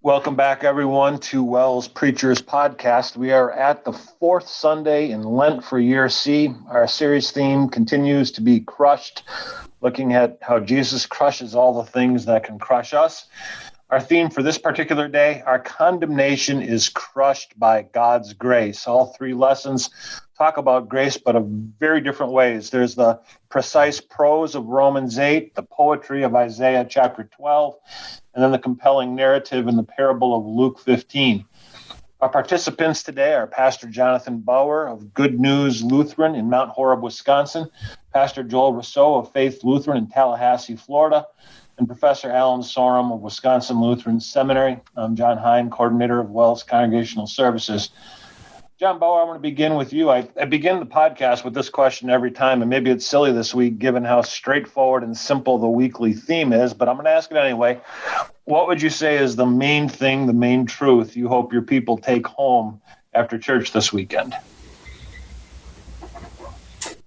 Welcome back, everyone, to Wells Preachers Podcast. We are at the fourth Sunday in Lent for YrC. Our series theme continues to be crushed, looking at how Jesus crushes all the things that can crush us. Our theme for this particular day, our condemnation is crushed by God's grace. All three lessons talk about grace, but in very different ways. There's the precise prose of Romans 8, the poetry of Isaiah chapter 12, and then the compelling narrative in the parable of Luke 15. Our participants today are Pastor Jonathan Bauer of Good News Lutheran in Mount Horeb, Wisconsin, Pastor Joel Rousseau of Faith Lutheran in Tallahassee, Florida, and Professor Alan Sorum of Wisconsin Lutheran Seminary. I'm John Hine, coordinator of Wells Congregational Services. John Bauer, I want to begin with you. I begin the podcast with this question every time, and maybe it's silly this week given how straightforward and simple the weekly theme is, but I'm going to ask it anyway. What would you say is the main thing, the main truth you hope your people take home after church this weekend?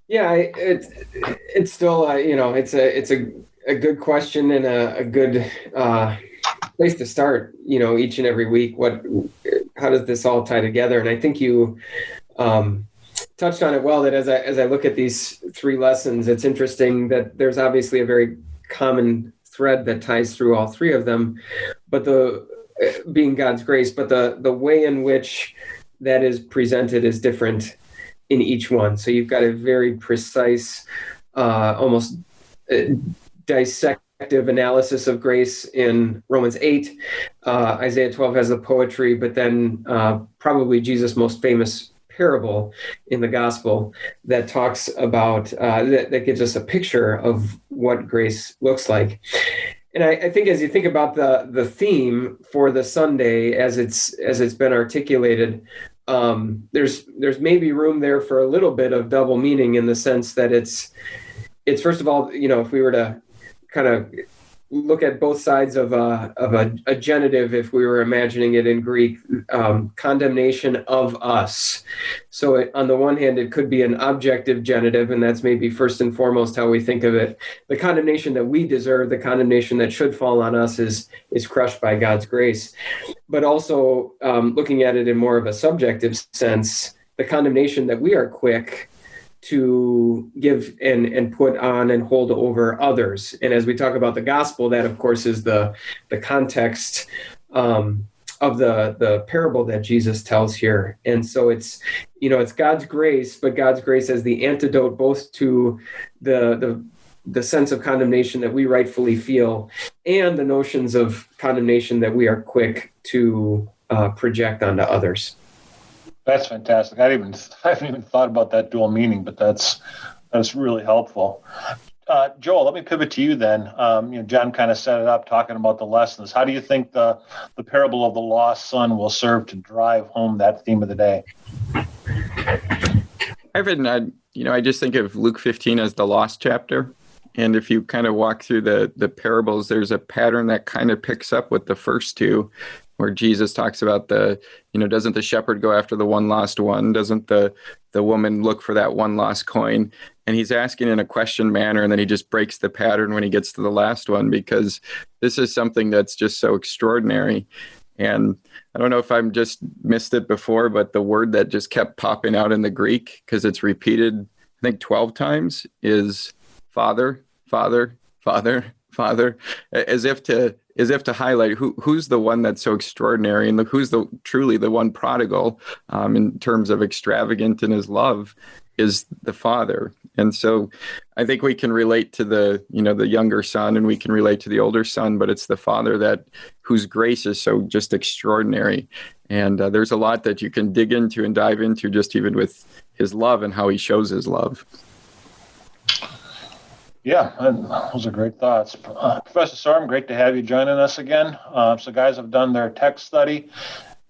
Yeah, it's still, it's a good question and a good place to start, each and every week. How does this all tie together? And I think you touched on it well, that as I look at these three lessons, it's interesting that there's obviously a very common thread that ties through all three of them, but being God's grace, but the way in which that is presented is different in each one. So you've got a very precise, almost dissective analysis of grace in Romans 8. Isaiah 12 has the poetry, but then probably Jesus' most famous parable in the gospel that talks about, that gives us a picture of what grace looks like. And I think as you think about the theme for the Sunday as it's been articulated, there's maybe room there for a little bit of double meaning, in the sense that it's first of all, if we were to kind of look at both sides of a genitive, if we were imagining it in Greek, condemnation of us. So on the one hand, it could be an objective genitive, and that's maybe first and foremost how we think of it. The condemnation that we deserve, the condemnation that should fall on us, is crushed by God's grace. But also looking at it in more of a subjective sense, the condemnation that we are quick to give and put on and hold over others. And as we talk about the gospel, that of course is the context of the parable that Jesus tells here. And so it's God's grace, but God's grace as the antidote both to the sense of condemnation that we rightfully feel, and the notions of condemnation that we are quick to project onto others. That's fantastic. I haven't even thought about that dual meaning, but that's really helpful. Joel, let me pivot to you then. John kind of set it up talking about the lessons. How do you think the parable of the lost son will serve to drive home that theme of the day? I just think of Luke 15 as the lost chapter. And if you kind of walk through the parables, there's a pattern that kind of picks up with the first two, where Jesus talks about doesn't the shepherd go after the one lost one? Doesn't the woman look for that one lost coin? And he's asking in a question manner, and then he just breaks the pattern when he gets to the last one, because this is something that's just so extraordinary. And I don't know if I've just missed it before, but the word that just kept popping out in the Greek, because it's repeated, I think 12 times, is Father, Father, Father, Father, as if to highlight who's the one that's so extraordinary, and who's truly the one prodigal in terms of extravagant in his love is the Father. And so I think we can relate to the younger son, and we can relate to the older son, but it's the Father whose grace is so just extraordinary. And there's a lot that you can dig into and dive into, just even with his love and how he shows his love. Yeah, those are great thoughts. Professor Sorum, great to have you joining us again. So guys have done their text study.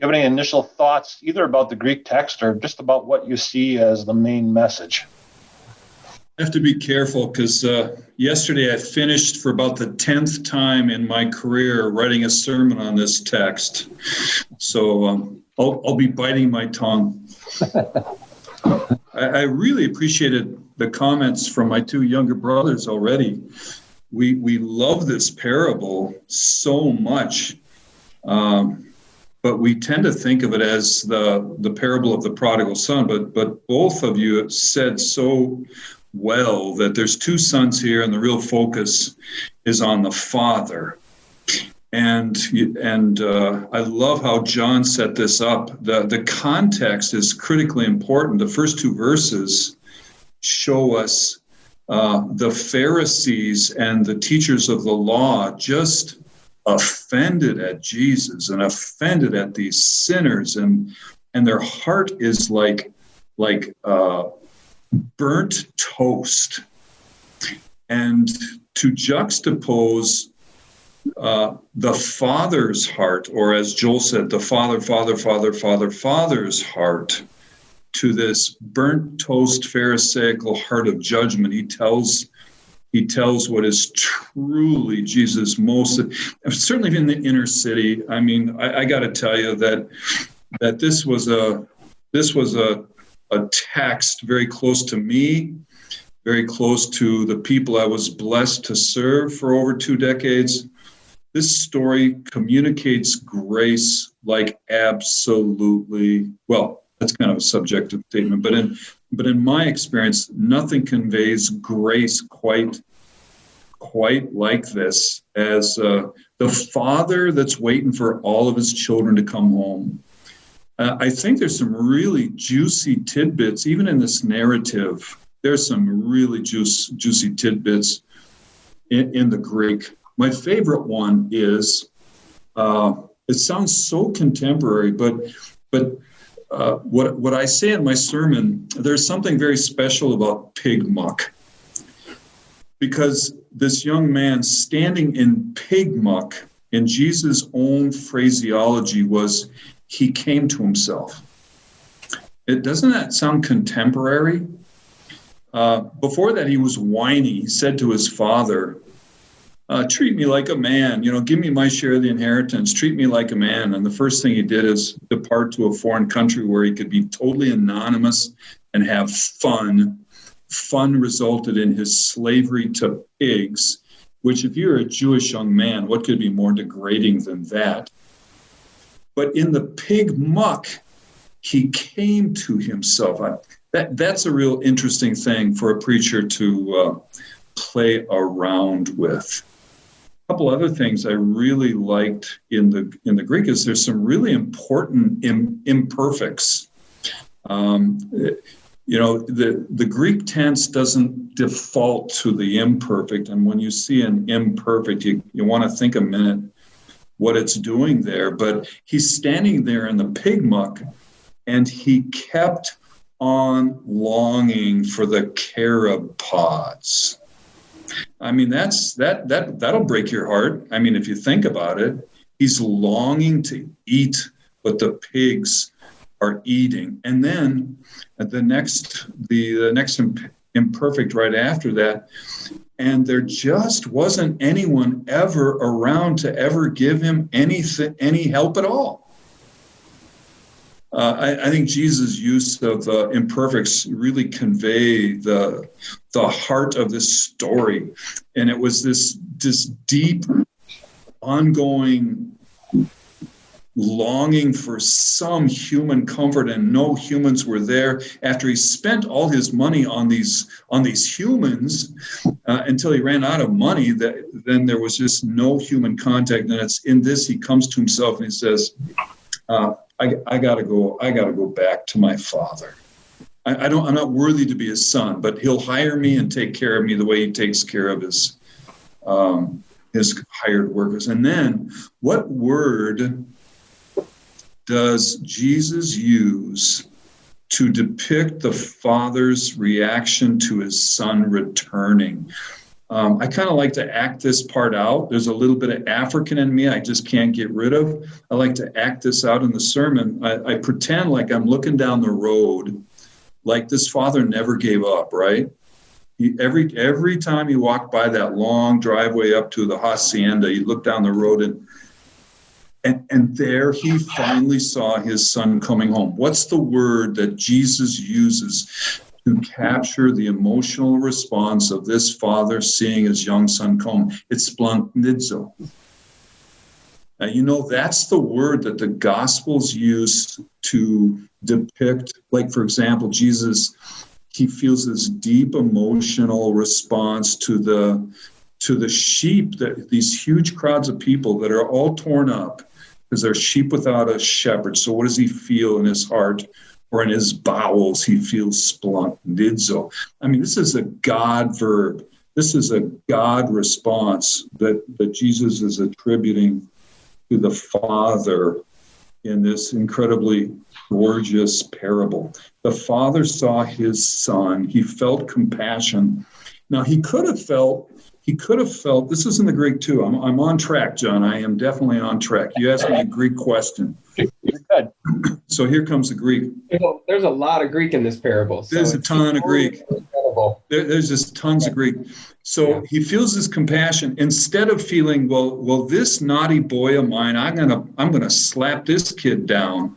You have any initial thoughts, either about the Greek text or just about what you see as the main message? I have to be careful, because yesterday I finished for about the 10th time in my career writing a sermon on this text. So I'll be biting my tongue. I really appreciated the comments from my two younger brothers already. We love this parable so much. But we tend to think of it as the parable of the prodigal son. But both of you have said so well that there's two sons here, and the real focus is on the father. And I love how John set this up. The context is critically important. The first two verses show us the Pharisees and the teachers of the law just offended at Jesus and offended at these sinners, and their heart is like burnt toast. And to juxtapose the father's heart, or as Joel said, the father's heart, to this burnt toast Pharisaical heart of judgment, he tells what is truly Jesus' most, certainly in the inner city. I mean, I got to tell you that this was a text very close to me, very close to the people I was blessed to serve for over 2 decades. This story communicates grace like absolutely, well, that's kind of a subjective statement, but in my experience, nothing conveys grace quite like this, as the father that's waiting for all of his children to come home. I think there's some really juicy tidbits, even in this narrative. There's some really juicy tidbits in the Greek. My favorite one is, it sounds so contemporary, but what I say in my sermon, there's something very special about pig muck. Because this young man standing in pig muck, in Jesus' own phraseology, was he came to himself. Doesn't that sound contemporary? Before that, he was whiny. He said to his father, treat me like a man, give me my share of the inheritance, treat me like a man. And the first thing he did is depart to a foreign country where he could be totally anonymous and have fun. Fun resulted in his slavery to pigs, which, if you're a Jewish young man, what could be more degrading than that? But in the pig muck, he came to himself. That's a real interesting thing for a preacher to play around with. A couple other things I really liked in the Greek is there's some really important imperfects. The Greek tense doesn't default to the imperfect, and when you see an imperfect, you want to think a minute what it's doing there. But he's standing there in the pig muck, and he kept on longing for the carob pods. I mean, that'll break your heart. I mean, if you think about it, he's longing to eat what the pigs are eating. And then the next imperfect right after that, and there just wasn't anyone ever around to ever give him any help at all. I think Jesus' use of imperfects really convey the heart of this story. And it was this deep, ongoing longing for some human comfort, and no humans were there. After he spent all his money on these humans until he ran out of money, then there was just no human contact. And it's in this he comes to himself and he says, I gotta go back to my father. I'm not worthy to be his son, but he'll hire me and take care of me the way he takes care of his hired workers. And then what word does Jesus use to depict the father's reaction to his son returning? I kind of like to act this part out. There's a little bit of African in me I just can't get rid of. I like to act this out in the sermon. I pretend like I'm looking down the road, like this father never gave up, right? Every time he walked by that long driveway up to the hacienda, he'd look down the road and there he finally saw his son coming home. What's the word that Jesus uses to capture the emotional response of this father seeing his young son come? It's splendizzo. That's the word that the Gospels use to depict, like, for example, Jesus, he feels this deep emotional response to the sheep, that these huge crowds of people that are all torn up because they're sheep without a shepherd. So what does he feel in his heart or in his bowels? He feels splendizzo. This is a God verb. This is a God response that Jesus is attributing to the Father in this incredibly gorgeous parable. The Father saw his Son. He felt compassion. Now, he could have felt, this is in the Greek too. I'm on track, John. I am definitely on track. You asked me a Greek question. You're good. So here comes the Greek. There's a lot of Greek in this parable. There's a ton of Greek. There's just tons of Greek. So he feels this compassion. Instead of feeling, well, this naughty boy of mine, I'm gonna slap this kid down.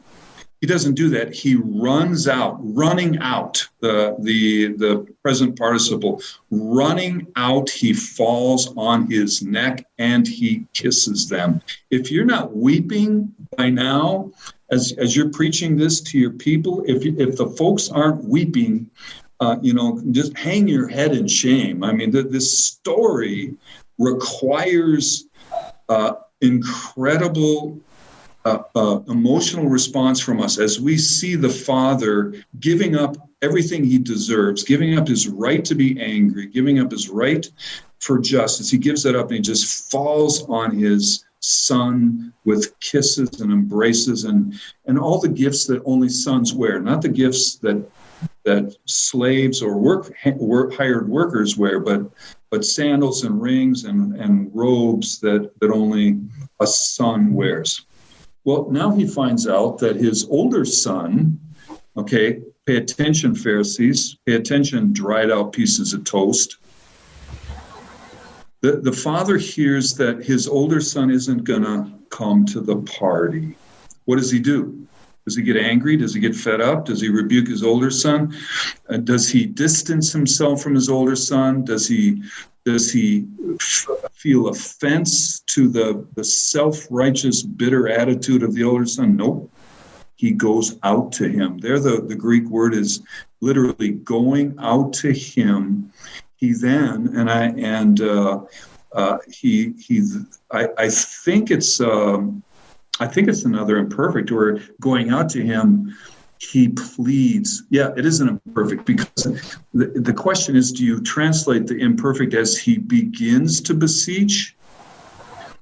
He doesn't do that. He running out, the present participle, running out, he falls on his neck and he kisses them. If you're not weeping by now, as you're preaching this to your people, if the folks aren't weeping, just hang your head in shame. This story requires incredible emotional response from us as we see the Father giving up everything he deserves, giving up his right to be angry, giving up his right for justice. He gives that up and he just falls on his Son with kisses and embraces and all the gifts that only sons wear, not the gifts that slaves or hired workers wear, but sandals and rings and robes that only a son wears. Well, now he finds out that his older son, pay attention, Pharisees, pay attention, dried out pieces of toast. The father hears that his older son isn't going to come to the party. What does he do? Does he get angry? Does he get fed up? Does he rebuke his older son? Does he distance himself from his older son? Does he feel offense to the self-righteous, bitter attitude of the older son? Nope. He goes out to him. There, the Greek word is literally going out to him. He then, I think it's another imperfect, or going out to him, he pleads. Yeah, it is an imperfect, because the question is, do you translate the imperfect as he begins to beseech?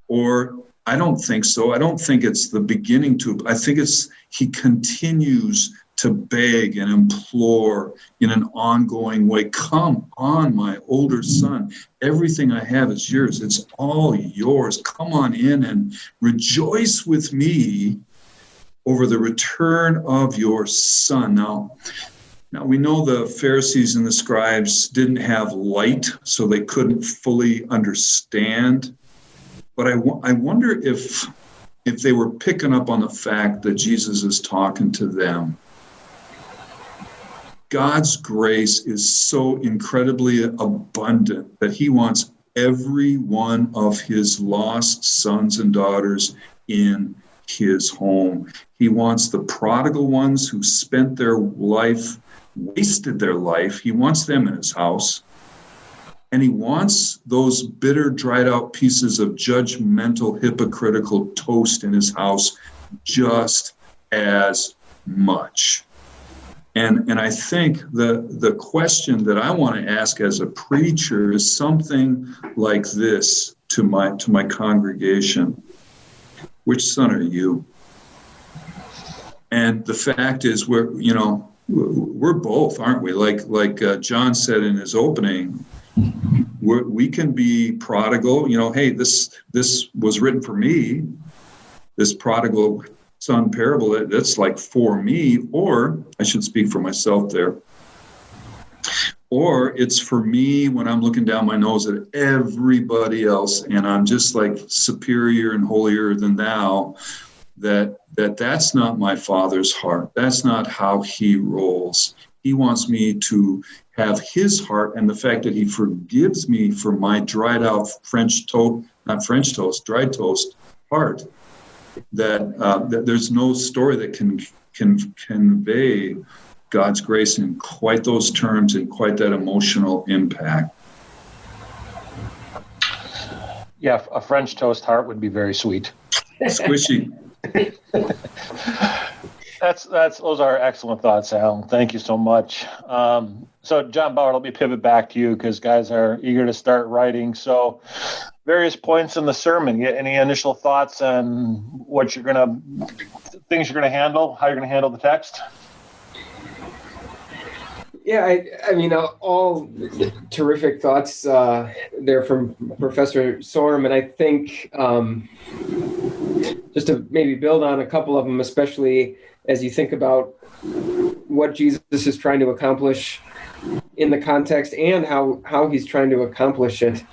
Or I don't think so. I don't think it's the beginning to. I think it's he continues to beg and implore in an ongoing way. Come on, my older son. Everything I have is yours. It's all yours. Come on in and rejoice with me over the return of your son. Now we know the Pharisees and the scribes didn't have light, so they couldn't fully understand. But I wonder if they were picking up on the fact that Jesus is talking to them. God's grace is so incredibly abundant that he wants every one of his lost sons and daughters in his home. He wants the prodigal ones who spent their life, wasted their life. He wants them in his house. And he wants those bitter, dried out pieces of judgmental, hypocritical toast in his house just as much. And I think the question that I want to ask as a preacher is something like this to my congregation. Which son are you? And the fact is, we're both, aren't we? Like John said in his opening, we can be prodigal. Hey, this was written for me. This prodigal son parable, that's like for me, or I should speak for myself there. Or it's for me when I'm looking down my nose at everybody else and I'm just like superior and holier than thou, that's not my Father's heart. That's not how he rolls. He wants me to have his heart, and the fact that he forgives me for my dried out dried toast heart. that there's no story that can convey God's grace in quite those terms and quite that emotional impact. Yeah, a French toast heart would be very sweet. Squishy. Those are excellent thoughts, Alan. Thank you so much. So, John Bauer, let me pivot back to you because guys are eager to start writing. So, various points in the sermon. Any initial thoughts on things you're going to handle, how you're going to handle the text? Yeah, I mean, all terrific thoughts there from Professor Sorm, and I think just to maybe build on a couple of them, especially as you think about what Jesus is trying to accomplish in the context and how he's trying to accomplish it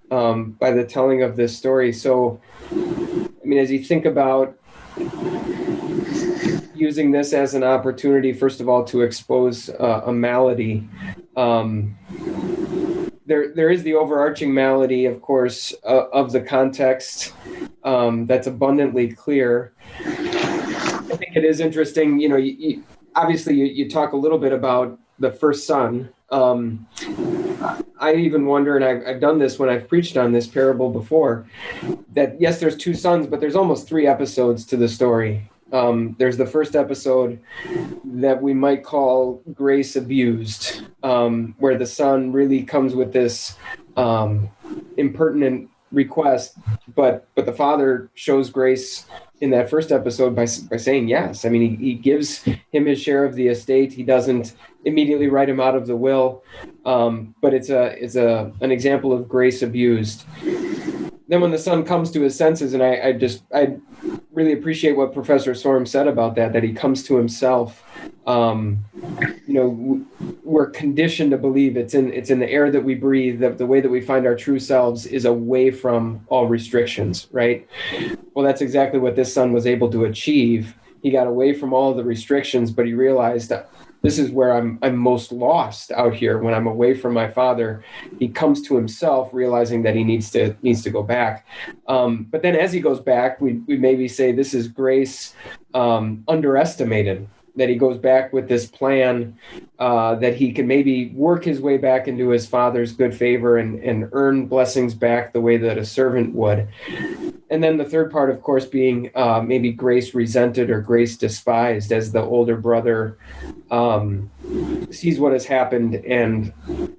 by the telling of this story. So, I mean, as you think about using this as an opportunity, first of all, to expose a malady. There is the overarching malady, of course, of the context that's abundantly clear. I think it is interesting, obviously you talk a little bit about the first son. I even wonder, and I've done this when I've preached on this parable before, that yes, there's two sons, but there's almost three episodes to the story. There's the first episode that we might call grace abused, where the son really comes with this impertinent request, but the father shows grace in that first episode by saying yes. I mean, he gives him his share of the estate. He doesn't immediately write him out of the will, but it's an example of grace abused. Then when the son comes to his senses, and I really appreciate what Professor Sorm said about that he comes to himself. We're conditioned to believe it's in the air that we breathe, that the way that we find our true selves is away from all restrictions, right? Well, that's exactly what this son was able to achieve. He got away from all of the restrictions, but he realized that this is where I'm most lost out here when I'm away from my father. He comes to himself, realizing that he needs to go back. But then as he goes back, we maybe say this is grace underestimated, that he goes back with this plan that he can maybe work his way back into his father's good favor and earn blessings back the way that a servant would. And then the third part, of course, being maybe grace resented or grace despised, as the older brother sees what has happened and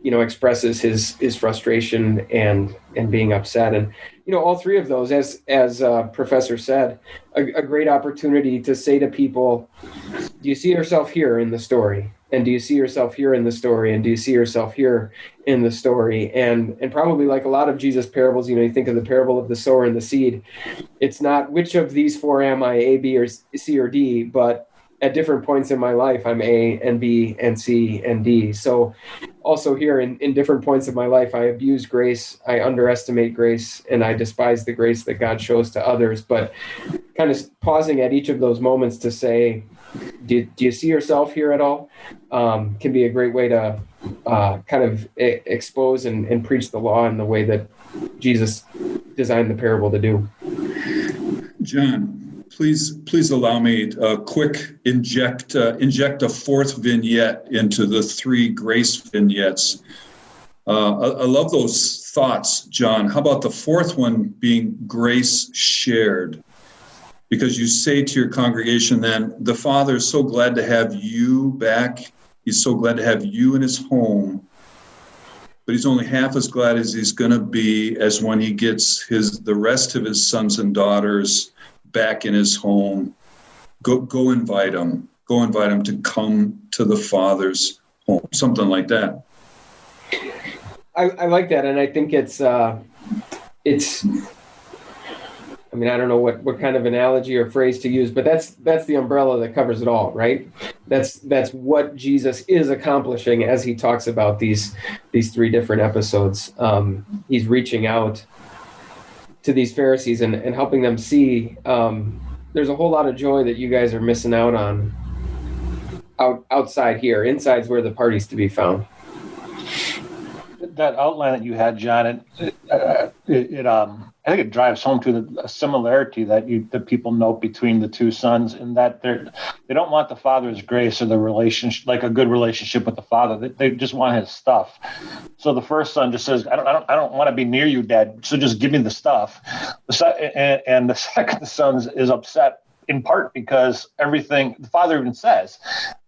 expresses his frustration and being upset. And all three of those, as Professor said, a great opportunity to say to people, do you see yourself here in the story? And do you see yourself here in the story? And do you see yourself here in the story? And probably like a lot of Jesus parables, you think of the parable of the sower and the seed. It's not which of these four am I, A, B, or C, or D, but at different points in my life, I'm A and B and C and D. So also here in different points of my life, I abuse grace, I underestimate grace, and I despise the grace that God shows to others. But kind of pausing at each of those moments to say, do you see yourself here at all? Can be a great way to kind of expose and preach the law in the way that Jesus designed the parable to do. John, please allow me a quick inject a fourth vignette into the three grace vignettes. I love those thoughts, John. How about the fourth one being grace shared? Because you say to your congregation then, the Father is so glad to have you back. He's so glad to have you in his home. But he's only half as glad as he's going to be as when he gets the rest of his sons and daughters back in his home. Go invite them. Go invite them to come to the Father's home. Something like that. I like that, and I think it's. I mean, I don't know what kind of analogy or phrase to use, but that's the umbrella that covers it all, right? That's what Jesus is accomplishing as he talks about these three different episodes. He's reaching out to these Pharisees and helping them see there's a whole lot of joy that you guys are missing out on outside here. Inside's where the party's to be found. That outline that you had, John, it I think it drives home to a similarity that people note between the two sons, in that they don't want the father's grace or the relationship, like a good relationship with the father. They just want his stuff. So the first son just says, I don't want to be near you, Dad. So just give me the stuff. And the second son is upset, in part because everything, the father even says,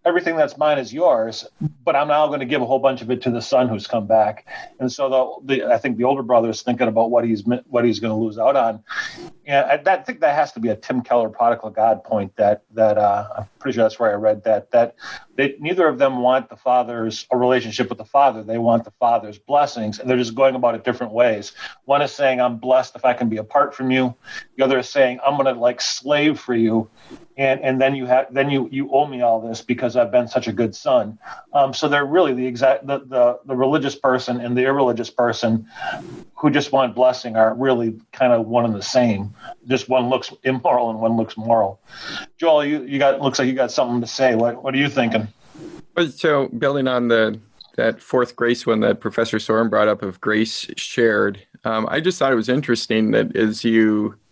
everything that's mine is yours, but I'm now going to give a whole bunch of it to the son who's come back. And so I think the older brother is thinking about what he's going to lose out on. And I think that has to be a Tim Keller prodigal God point that I'm pretty sure that's where I read that neither of them want a relationship with the father. They want the father's blessings, and they're just going about it different ways. One is saying, I'm blessed if I can be apart from you. The other is saying, I'm going to slave for you. And then you owe me all this because I've been such a good son. So they're really the religious person and the irreligious person who just want blessing are really kind of one and the same. Just one looks immoral and one looks moral. Joel, looks like you got something to say. What are you thinking? So building on that fourth grace one that Professor Soren brought up of grace shared, I just thought it was interesting that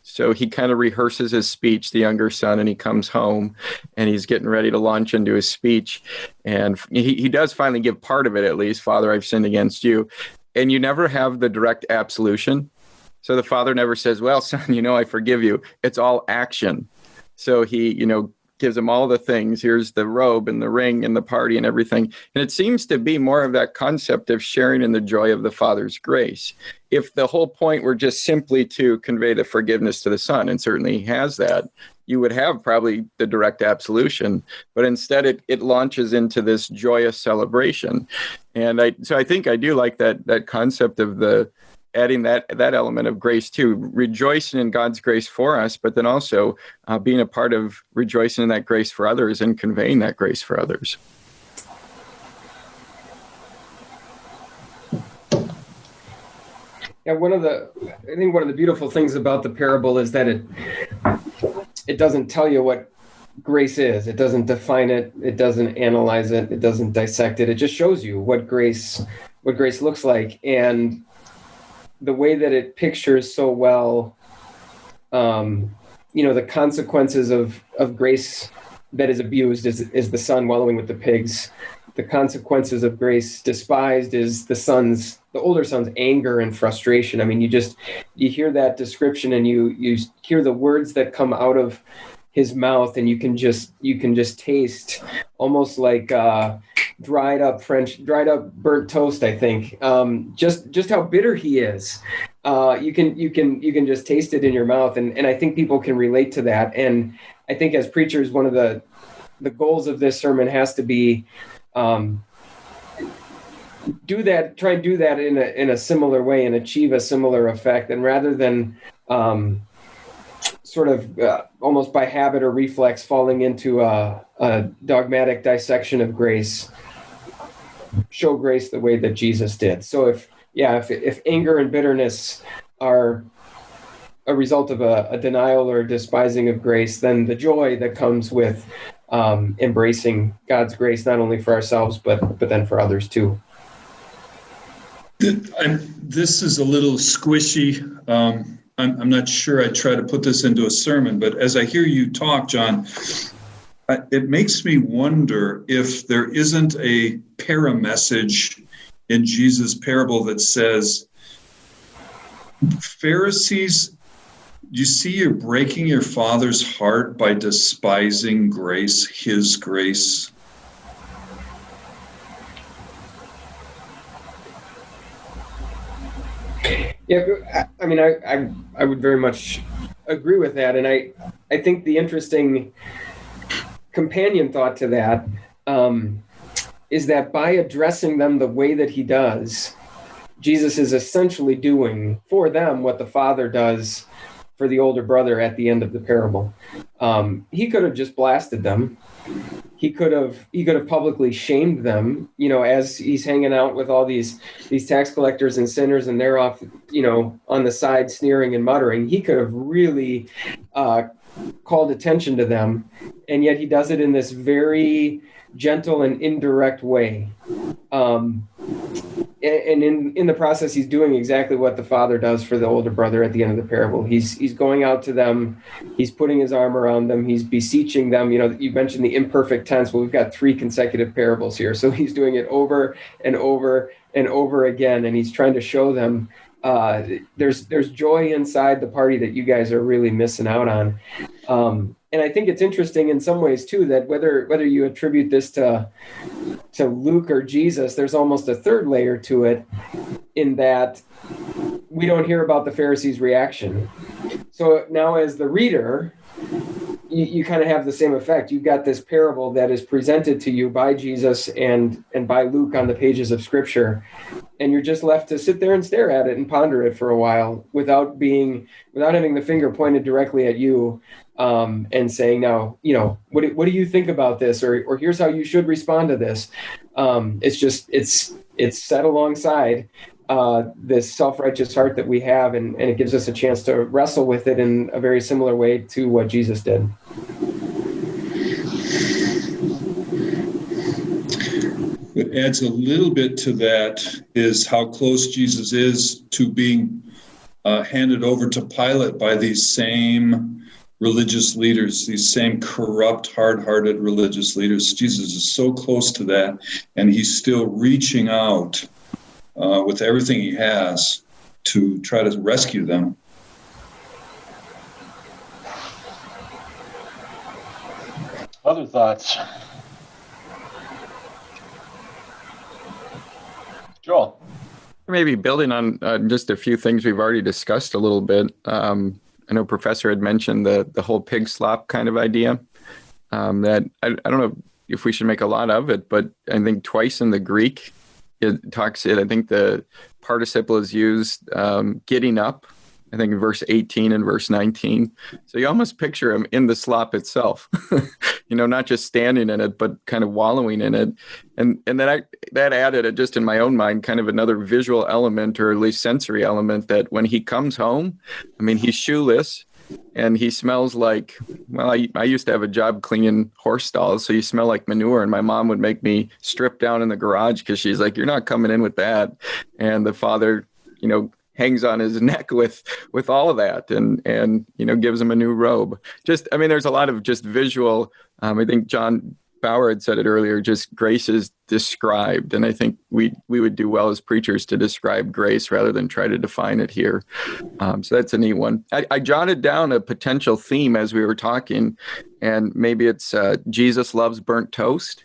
so he kind of rehearses his speech, the younger son, and he comes home and he's getting ready to launch into his speech. And he does finally give part of it, at least, Father, I've sinned against you. And you never have the direct absolution. So the father never says, well, son, I forgive you. It's all action. So he, gives him all the things. Here's the robe and the ring and the party and everything. And it seems to be more of that concept of sharing in the joy of the Father's grace. If the whole point were just simply to convey the forgiveness to the Son, and certainly he has that, you would have probably the direct absolution. But instead, it launches into this joyous celebration. And I think I do like that concept of adding that element of grace too, rejoicing in God's grace for us, but then also being a part of rejoicing in that grace for others and conveying that grace for others. Yeah, one of the beautiful things about the parable is that it doesn't tell you what grace is. It doesn't define it. It doesn't analyze it. It doesn't dissect it. It just shows you what grace looks like. And the way that it pictures so well, the consequences of grace that is abused is the son wallowing with the pigs. The consequences of grace despised is the older son's anger and frustration. I mean, you hear that description and you hear the words that come out of his mouth, and you can just taste almost like dried up burnt toast, I think. Just how bitter he is. You can just taste it in your mouth, and I think people can relate to that. And I think as preachers, one of the goals of this sermon has to be try and do that in a similar way and achieve a similar effect, and rather than sort of almost by habit or reflex falling into a dogmatic dissection of grace, show grace the way that Jesus did. So if anger and bitterness are a result of a denial or despising of grace, then the joy that comes with embracing God's grace, not only for ourselves, but then for others too. This is a little squishy. I'm not sure I try to put this into a sermon, but as I hear you talk, John, it makes me wonder if there isn't a para-message in Jesus' parable that says, Pharisees, you see you're breaking your Father's heart by despising grace, his grace. Yeah, I mean, I would very much agree with that. And I think the interesting companion thought to that is that by addressing them the way that he does, Jesus is essentially doing for them what the Father does for the older brother at the end of the parable. He could have just blasted them. He could have publicly shamed them, as he's hanging out with all these tax collectors and sinners, and they're off, on the side sneering and muttering. He could have really called attention to them, and yet he does it in this very gentle and indirect way. and in the process, he's doing exactly what the father does for the older brother at the end of the parable. He's going out to them, he's putting his arm around them, he's beseeching them. You mentioned the imperfect tense. Well, we've got 3 consecutive parables here, so he's doing it over and over and over again, and he's trying to show them there's joy inside the party that you guys are really missing out on. And I think it's interesting in some ways too that whether you attribute this to Luke or Jesus, there's almost a third layer to it, in that we don't hear about the Pharisees' reaction. So now, as the reader, you kind of have the same effect. You've got this parable that is presented to you by Jesus and by Luke on the pages of Scripture, and you're just left to sit there and stare at it and ponder it for a while without having the finger pointed directly at you, and saying, now, what do you think about this, or here's how you should respond to this. It's set alongside this self-righteous heart that we have, and it gives us a chance to wrestle with it in a very similar way to what Jesus did. What adds a little bit to that is how close Jesus is to being handed over to Pilate by these same religious leaders, these same corrupt, hard-hearted religious leaders. Jesus is so close to that, and he's still reaching out with everything he has to try to rescue them. Other thoughts? Joel? Maybe building on just a few things we've already discussed a little bit. I know Professor had mentioned the whole pig slop kind of idea. That I don't know if we should make a lot of it, but I think twice in the Greek, I think the participle is used getting up, I think in verse 18 and verse 19. So you almost picture him in the slop itself, not just standing in it, but kind of wallowing in it. And then that added, just in my own mind, kind of another visual element, or at least sensory element, that when he comes home, he's shoeless and he smells like, well, I used to have a job cleaning horse stalls, so you smell like manure, and my mom would make me strip down in the garage because she's like, you're not coming in with that. And the father, hangs on his neck with all of that, and gives him a new robe. There's a lot of just visual. I think John Bauer had said it earlier, just grace is described, and I think we would do well as preachers to describe grace rather than try to define it here. So that's a neat one. I jotted down a potential theme as we were talking, and maybe it's Jesus loves burnt toast.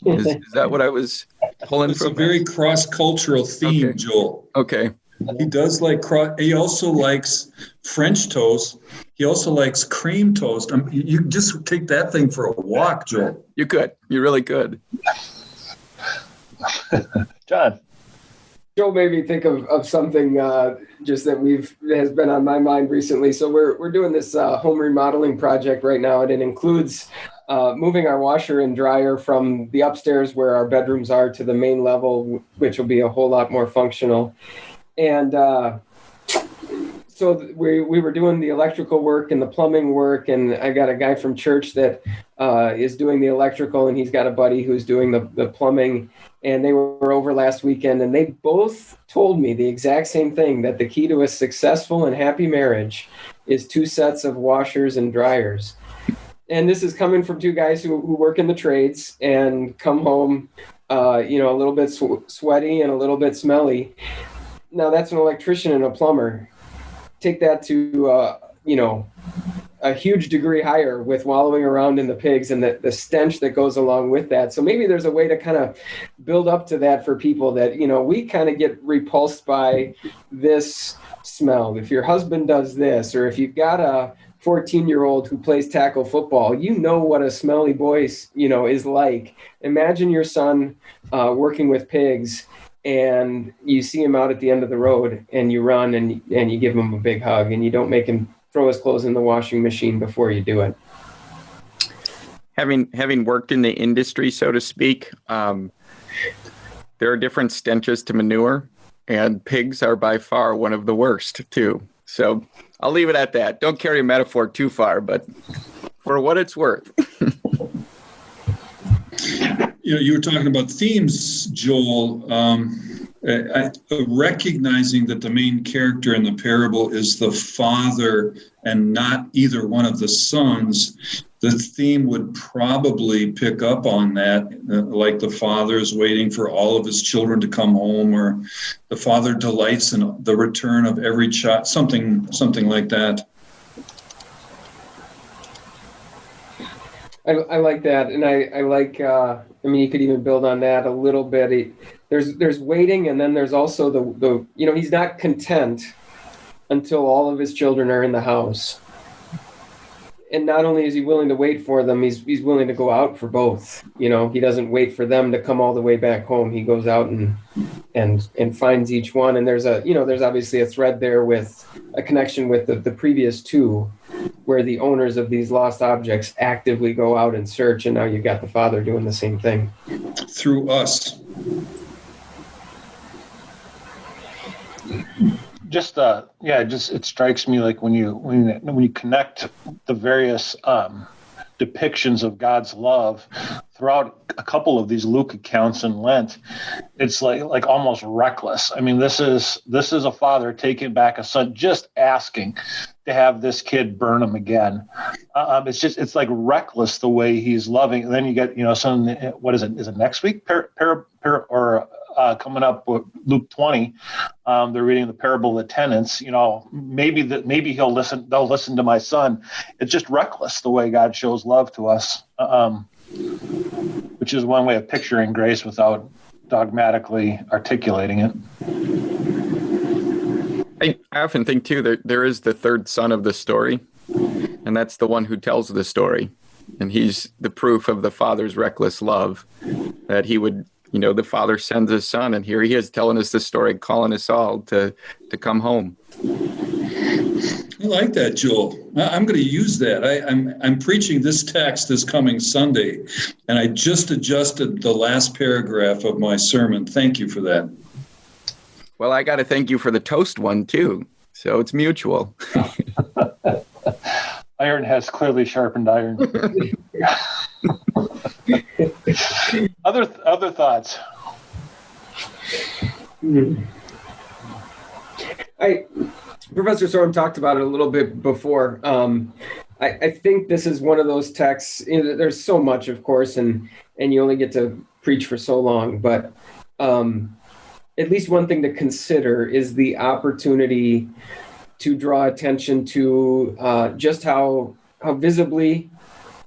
Is that what I was pulling it's from? It's a very cross-cultural theme, okay. Joel. Okay. He does he also likes French toast. He also likes cream toast. You just take that thing for a walk, Joel. You could. You really could. John. Joel made me think of something just that has been on my mind recently. So we're doing this home remodeling project right now, and it includes moving our washer and dryer from the upstairs where our bedrooms are to the main level, which will be a whole lot more functional. And so we were doing the electrical work and the plumbing work, and I got a guy from church that is doing the electrical, and he's got a buddy who's doing the plumbing, and they were over last weekend, and they both told me the exact same thing, that the key to a successful and happy marriage is 2 sets of washers and dryers. And this is coming from 2 guys who work in the trades and come home, a little bit sweaty and a little bit smelly. Now that's an electrician and a plumber. Take that to, a huge degree higher with wallowing around in the pigs and the stench that goes along with that. So maybe there's a way to kind of build up to that for people that, we kind of get repulsed by this smell. If your husband does this, or if you've got a 14-year-old who plays tackle football, what a smelly boy, is like. Imagine your son working with pigs, and you see him out at the end of the road, and you run and you give him a big hug, and you don't make him throw his clothes in the washing machine before you do it. Having worked in the industry, so to speak, there are different stenches to manure, and pigs are by far one of the worst too. So I'll leave it at that. Don't carry a metaphor too far, but for what it's worth. You were talking about themes, Joel. recognizing that the main character in the parable is the father and not either one of the sons, the theme would probably pick up on that, like the father is waiting for all of his children to come home, or the father delights in the return of every child, something like that. I like that, and I like. You could even build on that a little bit. There's waiting, and then there's also the he's not content until all of his children are in the house. And not only is he willing to wait for them, he's willing to go out for both. He doesn't wait for them to come all the way back home. He goes out and finds each one. And there's obviously a thread there with a connection with the previous two, where the owners of these lost objects actively go out and search, and now you've got the Father doing the same thing through us. It strikes me like when you connect the various depictions of God's love throughout a couple of these Luke accounts in Lent, it's like almost reckless. I mean, this is a father taking back a son, just asking to have this kid burn him again. It's like reckless the way he's loving. And then you get what is it? Is it next week? Coming up with Luke 20, they're reading the parable of the tenants. Maybe they'll listen to my son. It's just reckless the way God shows love to us, which is one way of picturing grace without dogmatically articulating it. I often think too that there is the third son of the story, and that's the one who tells the story, and he's the proof of the Father's reckless love, that he would. The Father sends his son, and here he is telling us the story, calling us all to come home. I like that, Joel. I'm going to use that. I'm preaching this text this coming Sunday, and I just adjusted the last paragraph of my sermon. Thank you for that. Well, I got to thank you for the toast one, too. So it's mutual. Iron has clearly sharpened iron. Other thoughts? Professor Sorham talked about it a little bit before. I think this is one of those texts. There's so much, of course, and you only get to preach for so long. But at least one thing to consider is the opportunity to draw attention to just how visibly,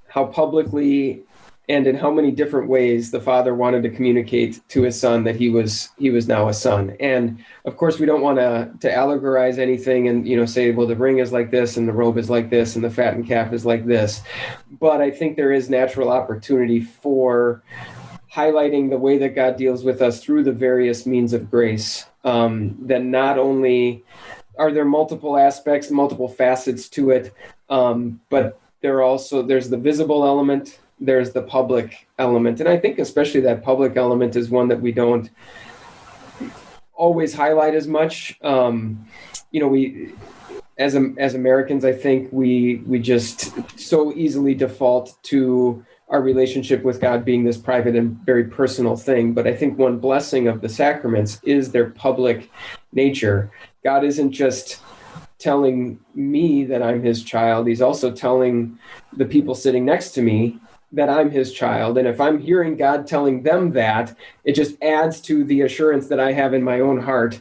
how publicly, and in how many different ways the Father wanted to communicate to his son that he was now a son. And of course, we don't want to allegorize anything and say, well, the ring is like this and the robe is like this and the fattened calf is like this. But I think there is natural opportunity for highlighting the way that God deals with us through the various means of grace. That not only are there multiple aspects, multiple facets to it, but there's the visible element, there's the public element. And I think especially that public element is one that we don't always highlight as much. We, as Americans, I think we just so easily default to our relationship with God being this private and very personal thing. But I think one blessing of the sacraments is their public nature. God isn't just telling me that I'm his child. He's also telling the people sitting next to me that I'm his child. And if I'm hearing God telling them that, it just adds to the assurance that I have in my own heart.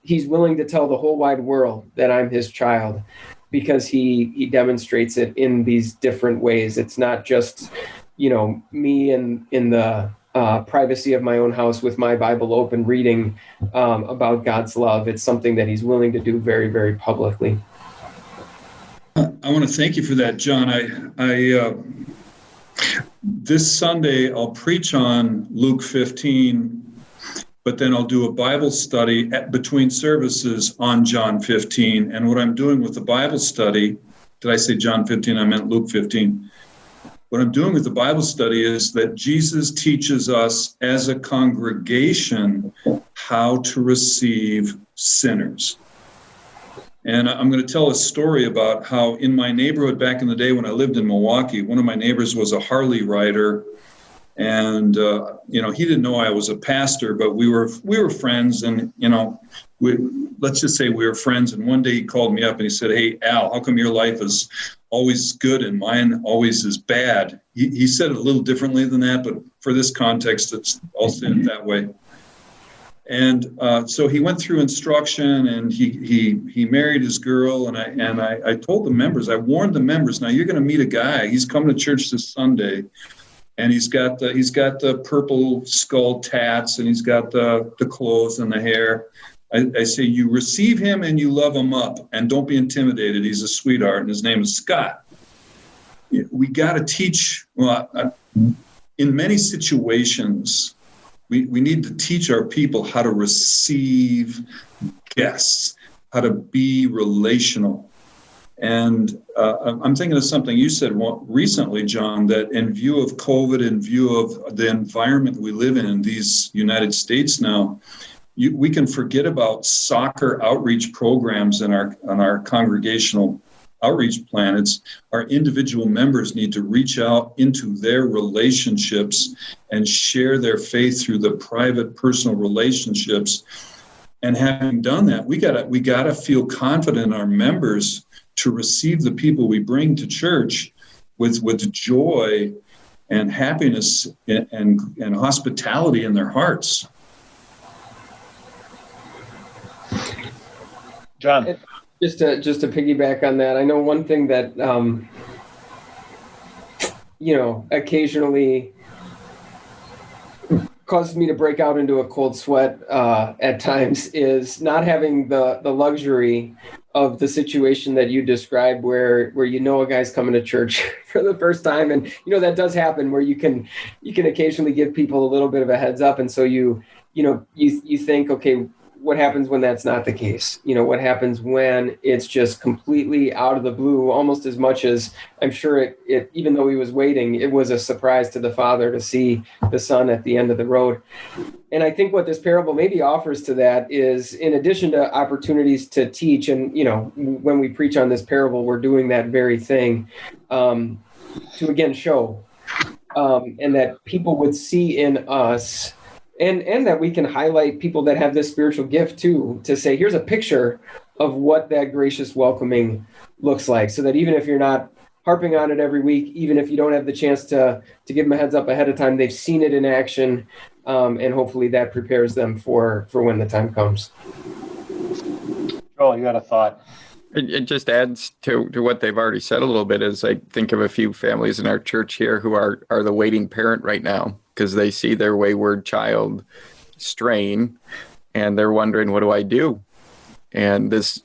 He's willing to tell the whole wide world that I'm his child because he demonstrates it in these different ways. It's not just, me in the privacy of my own house with my Bible open reading about God's love. It's something that he's willing to do very, very publicly. I want to thank you for that, John. I this Sunday I'll preach on Luke 15, but then I'll do a Bible study between services on John 15. And what I'm doing with the Bible study, did I say John 15? I meant Luke 15. What I'm doing with the Bible study is that Jesus teaches us as a congregation how to receive sinners. And I'm going to tell a story about how in my neighborhood back in the day when I lived in Milwaukee, one of my neighbors was a Harley rider, And he didn't know I was a pastor, but we were friends, and let's just say we were friends. And one day he called me up and he said, "Hey, Al, how come your life is always good and mine always is bad?" He said it a little differently than that, but for this context, I'll say it that way. And so he went through instruction, and he married his girl. And I told the members, I warned the members, now you're going to meet a guy. He's coming to church this Sunday, and he's got the purple skull tats, and he's got the clothes and the hair. I say, you receive him and you love him up, and don't be intimidated. He's a sweetheart, and his name is Scott. We got to teach. Well, in many situations, we need to teach our people how to receive guests, how to be relational. And I'm thinking of something you said recently, John, that in view of COVID, in view of the environment we live in these United States now, we can forget about soccer outreach programs on our congregational outreach plan. It's our individual members need to reach out into their relationships and share their faith through the private, personal relationships. And having done that, we gotta feel confident in our members to receive the people we bring to church with joy and happiness and hospitality in their hearts. John. Just to piggyback on that, I know one thing that occasionally causes me to break out into a cold sweat at times is not having the luxury of the situation that you described, where a guy's coming to church for the first time, and that does happen, where you can occasionally give people a little bit of a heads up, and so you think, okay, what happens when that's not the case? What happens when it's just completely out of the blue, almost as much as I'm sure it even though he was waiting, it was a surprise to the father to see the son at the end of the road. And I think what this parable maybe offers to that is, in addition to opportunities to teach, and when we preach on this parable, we're doing that very thing, to again show, and that people would see in us. And that we can highlight people that have this spiritual gift too, to say, here's a picture of what that gracious welcoming looks like, so that even if you're not harping on it every week, even if you don't have the chance to give them a heads up ahead of time, they've seen it in action, and hopefully that prepares them for when the time comes. Joel, you got a thought? It just adds to what they've already said a little bit. As I think of a few families in our church here who are the waiting parent right now, because they see their wayward child straying, and they're wondering, what do I do? And this,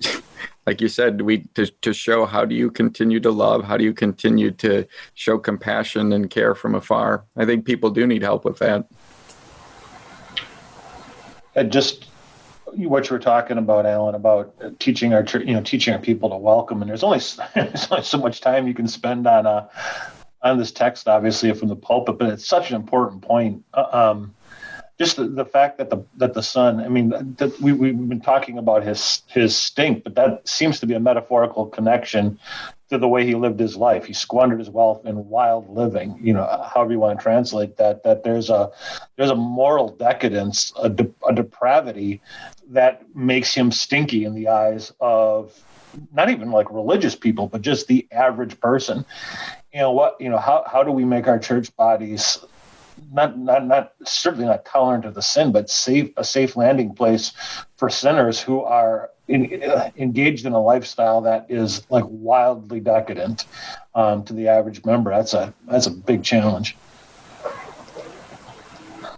like you said, to show, how do you continue to love? How do you continue to show compassion and care from afar? I think people do need help with that. And just what you were talking about, Alan, about teaching our people to welcome, and there's only so much time you can spend on this text, obviously, from the pulpit, but it's such an important point. Just the fact that the son, I mean, that we've been talking about his stink, but that seems to be a metaphorical connection to the way he lived his life. He squandered his wealth in wild living, however you want to translate that there's a moral decadence, a depravity that makes him stinky in the eyes of not even like religious people, but just the average person. How do we make our church bodies not certainly not tolerant of the sin, but a safe landing place for sinners who are engaged in a lifestyle that is like wildly decadent to the average member? That's a big challenge.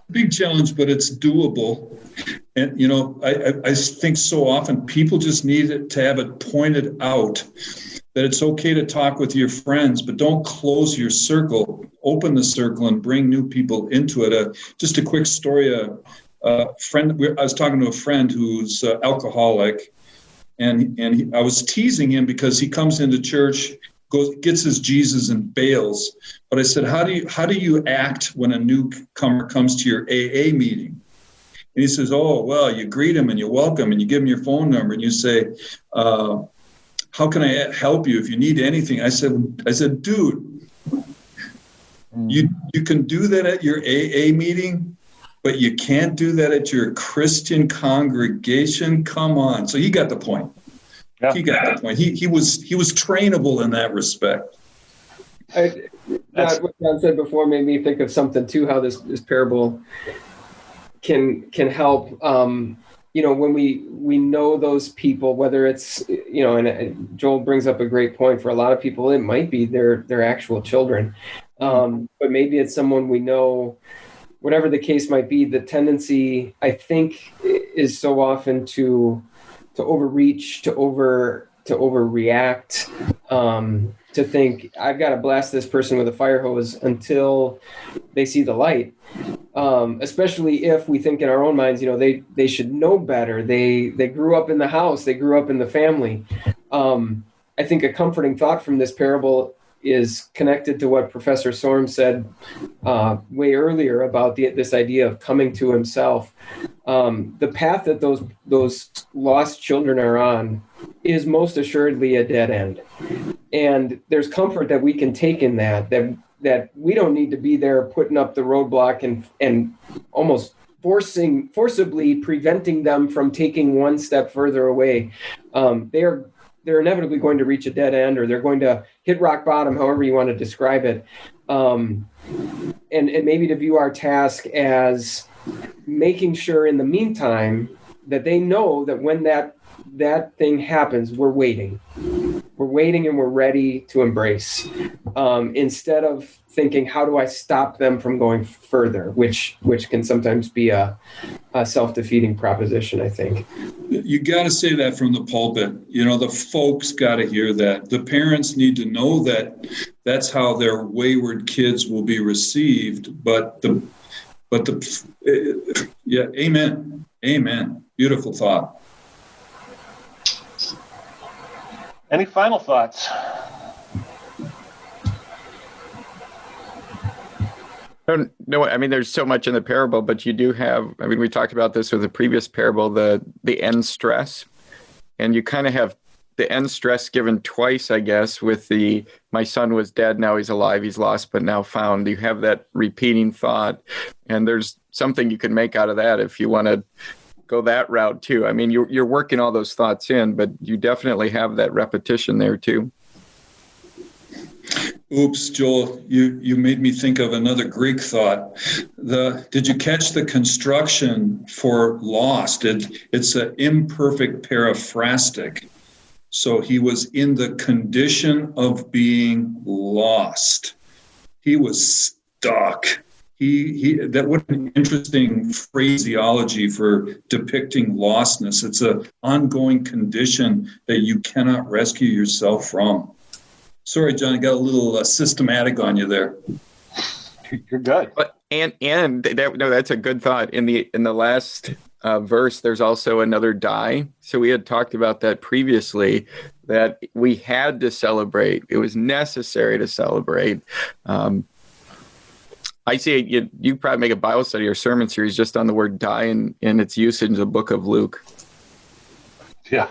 Big challenge, but it's doable. And I think so often people just need to have it pointed out that it's okay to talk with your friends, but don't close your circle. Open the circle and bring new people into it. Just a quick story. I was talking to a friend who's alcoholic, and I was teasing him because he comes into church, gets his Jesus and bails. But I said, how do you act when a newcomer comes to your AA meeting? And he says, oh, well, you greet him and you welcome and you give him your phone number and you say, how can I help you if you need anything? I said, dude, You can do that at your AA meeting, but you can't do that at your Christian congregation. Come on. So he got the point. Yeah. He got the point. He was trainable in that respect. What John said before made me think of something too, how this parable can help. When we know those people, whether it's, and Joel brings up a great point. For a lot of people, it might be their actual children. But maybe it's someone we know, whatever the case might be. The tendency, I think, is so often to overreach, to overreact, to think I've got to blast this person with a fire hose until they see the light. Especially if we think in our own minds, they should know better. They grew up in the house, they grew up in the family. I think a comforting thought from this parable is connected to what Professor Sorm said way earlier about this idea of coming to himself. The path that those lost children are on is most assuredly a dead end. And there's comfort that we can take in that we don't need to be there putting up the roadblock and almost forcibly preventing them from taking one step further away. They're inevitably going to reach a dead end, or they're going to hit rock bottom, however you want to describe it. And maybe to view our task as making sure in the meantime that they know that when that thing happens, we're waiting and we're ready to embrace, instead of thinking, how do I stop them from going further, which can sometimes be a self-defeating proposition, I think. You got to say that from the pulpit. The folks got to hear that. The parents need to know that that's how their wayward kids will be received. Amen. Beautiful thought. Any final thoughts? No, I mean, there's so much in the parable, but you do have, we talked about this with the previous parable, the end stress. And you kind of have the end stress given twice, I guess, with my son was dead, now he's alive, he's lost, but now found. You have that repeating thought. And there's something you can make out of that if you want to go that route too. You're working all those thoughts in, but you definitely have that repetition there too. Oops, Joel, you made me think of another Greek thought. Did you catch the construction for lost? It's an imperfect paraphrastic. So he was in the condition of being lost. He was stuck. What an interesting phraseology for depicting lostness. It's an ongoing condition that you cannot rescue yourself from. Sorry, John, I got a little systematic on you there. You're good. That's a good thought. In the last verse, there's also another die. So we had talked about that previously, that we had to celebrate. It was necessary to celebrate. I see you probably make a Bible study or sermon series just on the word die and its usage in the book of Luke. Yeah.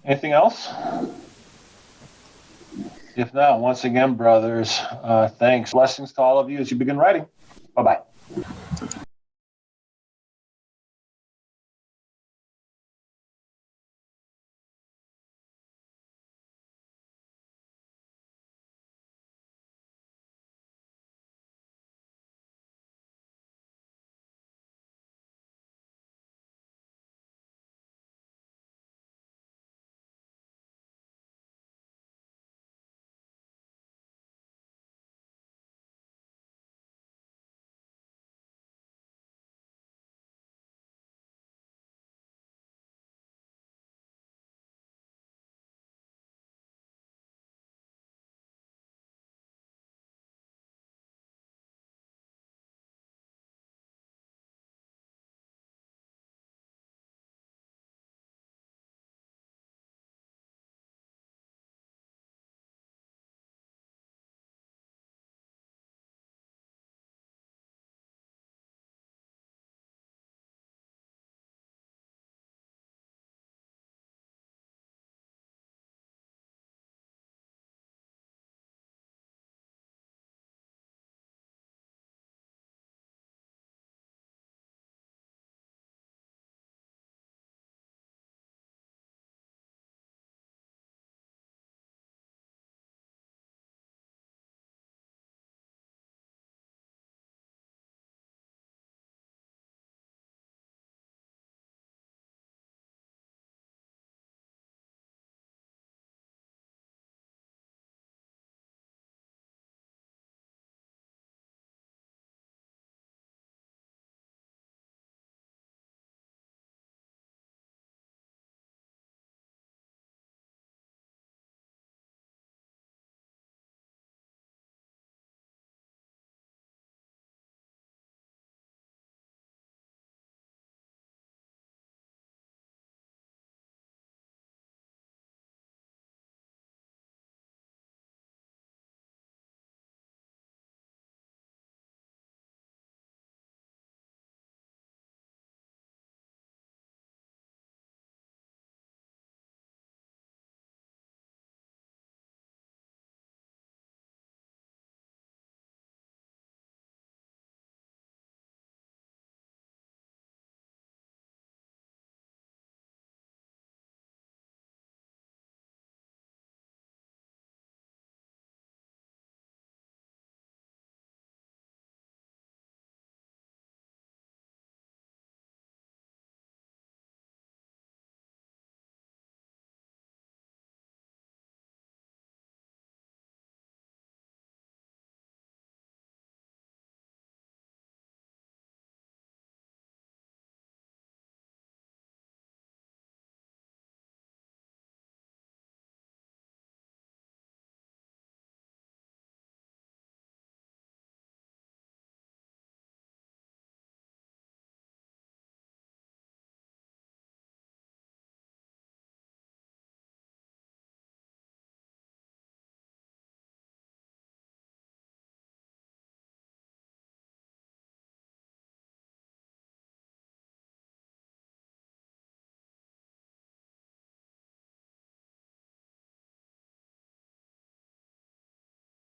Anything else? If not, once again, brothers, thanks. Blessings to all of you as you begin writing. Bye-bye.